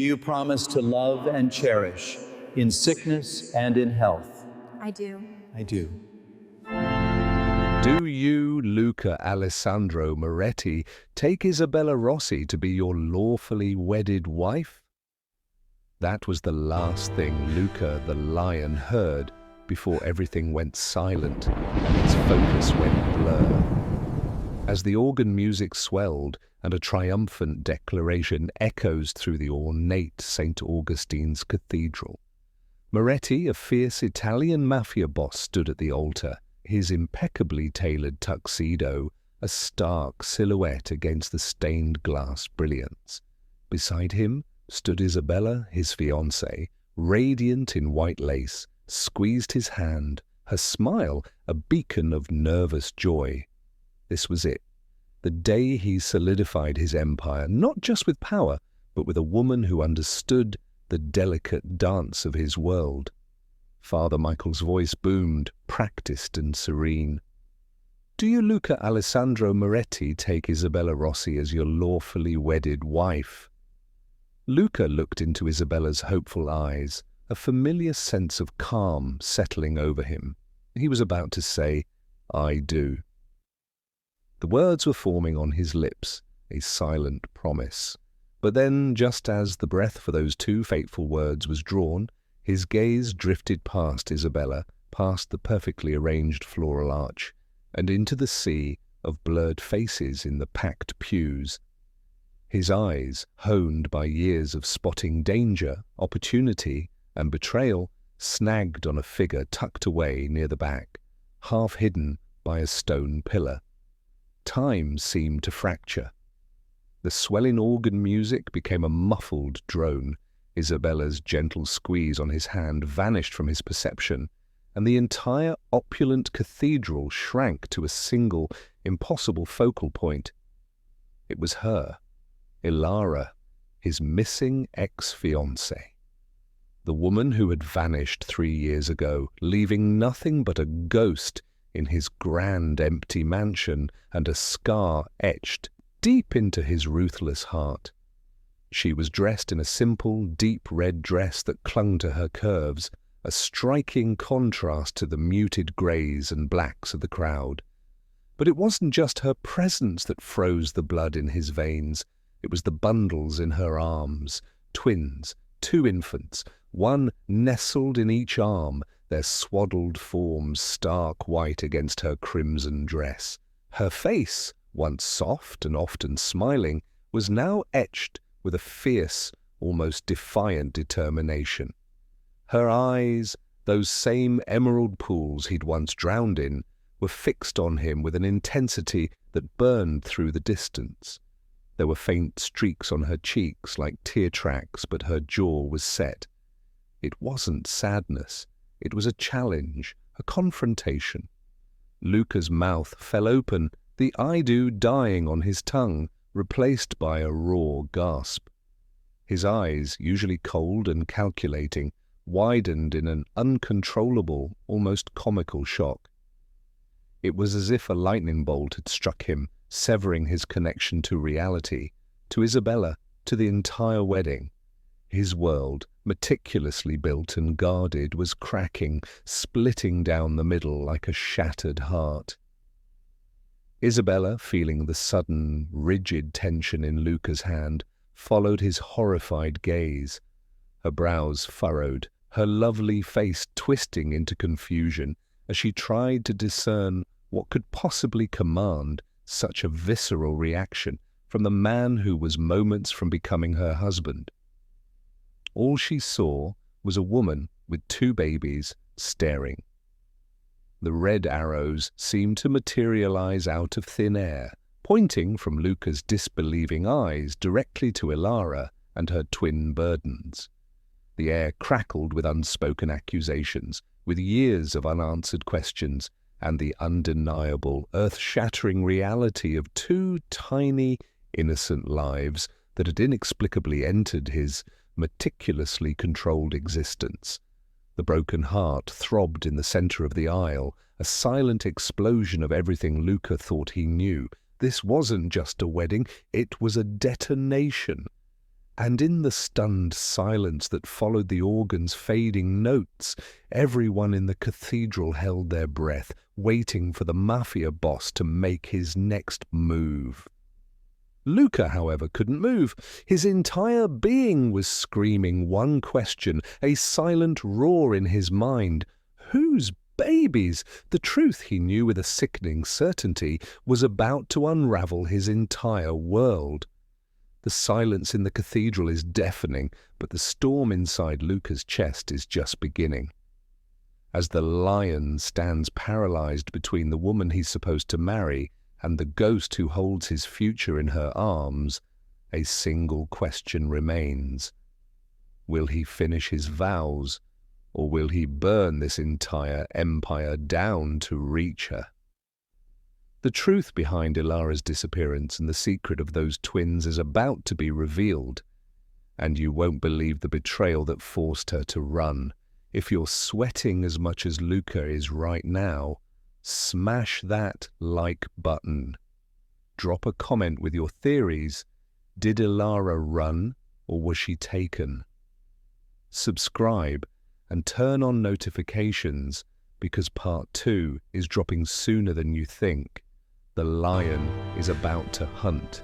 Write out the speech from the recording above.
Do you promise to love and cherish in sickness and in health? I do. I do. Do you, Luca Alessandro Moretti, take Isabella Rossi to be your lawfully wedded wife? That was the last thing Luca the lion heard before everything went silent and his focus went blur. As the organ music swelled and a triumphant declaration echoes through the ornate St. Augustine's Cathedral, Moretti, a fierce Italian Mafia boss, stood at the altar, his impeccably tailored tuxedo a stark silhouette against the stained glass brilliance. Beside him stood Isabella, his fiancée, radiant in white lace, squeezed his hand, her smile a beacon of nervous joy. This was it, the day he solidified his empire, not just with power, but with a woman who understood the delicate dance of his world. Father Michael's voice boomed, practiced and serene. Do you, Luca Alessandro Moretti, take Isabella Rossi as your lawfully wedded wife? Luca looked into Isabella's hopeful eyes, a familiar sense of calm settling over him. He was about to say, "I do." The words were forming on his lips, a silent promise. But then, just as the breath for those two fateful words was drawn, his gaze drifted past Isabella, past the perfectly arranged floral arch, and into the sea of blurred faces in the packed pews. His eyes, honed by years of spotting danger, opportunity, and betrayal, snagged on a figure tucked away near the back, half hidden by a stone pillar. Time seemed to fracture. The swelling organ music became a muffled drone. Isabella's gentle squeeze on his hand vanished from his perception, and the entire opulent cathedral shrank to a single, impossible focal point. It was her, Elara, his missing ex-fiancée. The woman who had vanished 3 years ago, leaving nothing but a ghost in his grand empty mansion and a scar etched deep into his ruthless heart. She was dressed in a simple, deep red dress that clung to her curves, a striking contrast to the muted greys and blacks of the crowd. But it wasn't just her presence that froze the blood in his veins. It was the bundles in her arms, twins, 2 infants, one nestled in each arm, their swaddled forms stark white against her crimson dress. Her face, once soft and often smiling, was now etched with a fierce, almost defiant determination. Her eyes, those same emerald pools he'd once drowned in, were fixed on him with an intensity that burned through the distance. There were faint streaks on her cheeks like tear tracks, but her jaw was set. It wasn't sadness. It was a challenge, a confrontation. Luca's mouth fell open, the "I do" dying on his tongue, replaced by a raw gasp. His eyes, usually cold and calculating, widened in an uncontrollable, almost comical shock. It was as if a lightning bolt had struck him, severing his connection to reality, to Isabella, to the entire wedding. His world, meticulously built and guarded, was cracking, splitting down the middle like a shattered heart. Isabella, feeling the sudden, rigid tension in Luca's hand, followed his horrified gaze. Her brows furrowed, her lovely face twisting into confusion as she tried to discern what could possibly command such a visceral reaction from the man who was moments from becoming her husband. All she saw was a woman with 2 babies staring. The red arrows seemed to materialize out of thin air, pointing from Luca's disbelieving eyes directly to Elara and her twin burdens. The air crackled with unspoken accusations, with years of unanswered questions, and the undeniable, earth-shattering reality of 2 tiny, innocent lives that had inexplicably entered his meticulously controlled existence. The broken heart throbbed in the center of the aisle, a silent explosion of everything Luca thought he knew. This wasn't just a wedding, it was a detonation. And in the stunned silence that followed the organ's fading notes, everyone in the cathedral held their breath, waiting for the Mafia boss to make his next move. Luca, however, couldn't move. His entire being was screaming one question, a silent roar in his mind. Whose babies? The truth, he knew with a sickening certainty, was about to unravel his entire world. The silence in the cathedral is deafening, but the storm inside Luca's chest is just beginning. As the lion stands paralyzed between the woman he's supposed to marry and the ghost who holds his future in her arms, a single question remains. Will he finish his vows, or will he burn this entire empire down to reach her? The truth behind Elara's disappearance and the secret of those twins is about to be revealed, and you won't believe the betrayal that forced her to run. If you're sweating as much as Luca is right now, smash that like button. Drop a comment with your theories. Did Elara run, or was she taken? Subscribe and turn on notifications, because part 2 is dropping sooner than you think. The lion is about to hunt